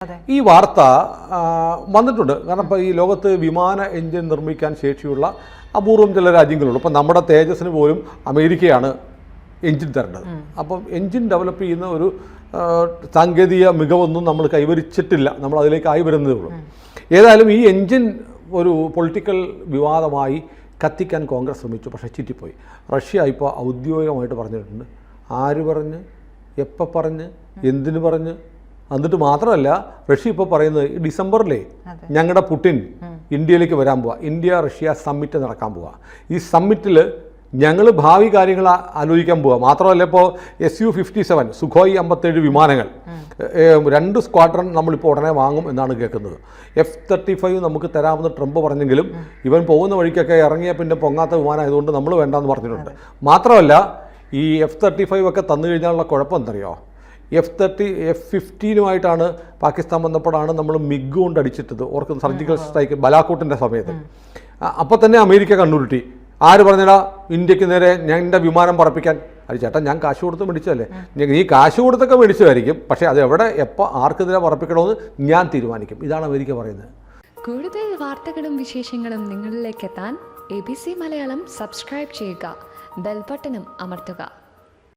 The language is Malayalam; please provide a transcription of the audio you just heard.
ഈ വാർത്ത വന്നിട്ടുണ്ട്. കാരണം ഇപ്പോൾ ഈ ലോകത്ത് വിമാന എഞ്ചിൻ നിർമ്മിക്കാൻ ശേഷിയുള്ള അപൂർവം ചില രാജ്യങ്ങളുള്ളൂ. ഇപ്പം നമ്മുടെ തേജസ്സിന് പോലും അമേരിക്കയാണ് എഞ്ചിൻ തരേണ്ടത്. അപ്പം എഞ്ചിൻ ഡെവലപ്പ് ചെയ്യുന്ന ഒരു സാങ്കേതിക മികവൊന്നും നമ്മൾ കൈവരിച്ചിട്ടില്ല. നമ്മൾ അതിലേക്കായി വരുന്നതേ ഉള്ളൂ. ഏതായാലും ഈ എഞ്ചിൻ ഒരു പൊളിറ്റിക്കൽ വിവാദമായി കത്തിക്കാൻ കോൺഗ്രസ് ശ്രമിച്ചു, പക്ഷേ ചീറ്റിപ്പോയി. റഷ്യ ഇപ്പോൾ ഔദ്യോഗികമായിട്ട് പറഞ്ഞിട്ടുണ്ട്. ആര് പറഞ്ഞ്, എപ്പോൾ പറഞ്ഞ്, എന്തിനു പറഞ്ഞ്. എന്നിട്ട് മാത്രമല്ല, റഷ്യ ഇപ്പോൾ പറയുന്നത് ഈ ഡിസംബറിലേ ഞങ്ങളുടെ പുടിൻ ഇന്ത്യയിലേക്ക് വരാൻ പോവുക. ഇന്ത്യ റഷ്യ സമ്മിറ്റ് നടക്കാൻ പോവുക. ഈ സമ്മിറ്റിൽ ഞങ്ങൾ ഭാവി കാര്യങ്ങൾ ആലോചിക്കാൻ പോവുക. മാത്രമല്ല, ഇപ്പോൾ Su-57 സുഖോയ് 57 വിമാനങ്ങൾ 2 സ്ക്വാഡ്രൺ നമ്മളിപ്പോൾ ഉടനെ വാങ്ങും എന്നാണ് കേൾക്കുന്നത്. F-35 നമുക്ക് തരാമെന്ന് ട്രംപ് പറഞ്ഞെങ്കിലും ഇവൻ പോകുന്ന വഴിക്കൊക്കെ ഇറങ്ങിയ പിന്നെ പൊങ്ങാത്ത വിമാനമായതുകൊണ്ട് നമ്മൾ വേണ്ടെന്ന് പറഞ്ഞിട്ടുണ്ട്. മാത്രമല്ല, ഈ F-35 ഒക്കെ തന്നു കഴിഞ്ഞാലുള്ള കുഴപ്പം എന്തറിയോ? F-15 പാകിസ്ഥാൻ വന്നപ്പോഴാണ് നമ്മൾ മിഗ് കൊണ്ട് അടിച്ചിട്ടത്. ഓർക്കുന്ന സർജിക്കൽ സ്ട്രൈക്ക് ബലാക്കോട്ടിൻ്റെ സമയത്ത്. അപ്പോൾ തന്നെ അമേരിക്ക കണ്ണുരുട്ടി. ആര് പറഞ്ഞടാ ഇന്ത്യക്ക് നേരെ എൻ്റെ വിമാനം പറപ്പിക്കാൻ? അത് ചേട്ടാ, ഞാൻ കാശ് കൊടുത്ത് മേടിച്ചതല്ലേ. നീ കാശ് കൊടുത്തൊക്കെ മേടിച്ചതായിരിക്കും, പക്ഷേ അത് എവിടെ, എപ്പോൾ, ആർക്കെതിരെ പറപ്പിക്കണമെന്ന് ഞാൻ തീരുമാനിക്കും. ഇതാണ് അമേരിക്ക പറയുന്നത്. കൂടുതൽ വാർത്തകളും വിശേഷങ്ങളും നിങ്ങളിലേക്ക് എത്താൻ ABC മലയാളം സബ്സ്ക്രൈബ് ചെയ്യുക, ബെൽ ബട്ടണും അമർത്തുക.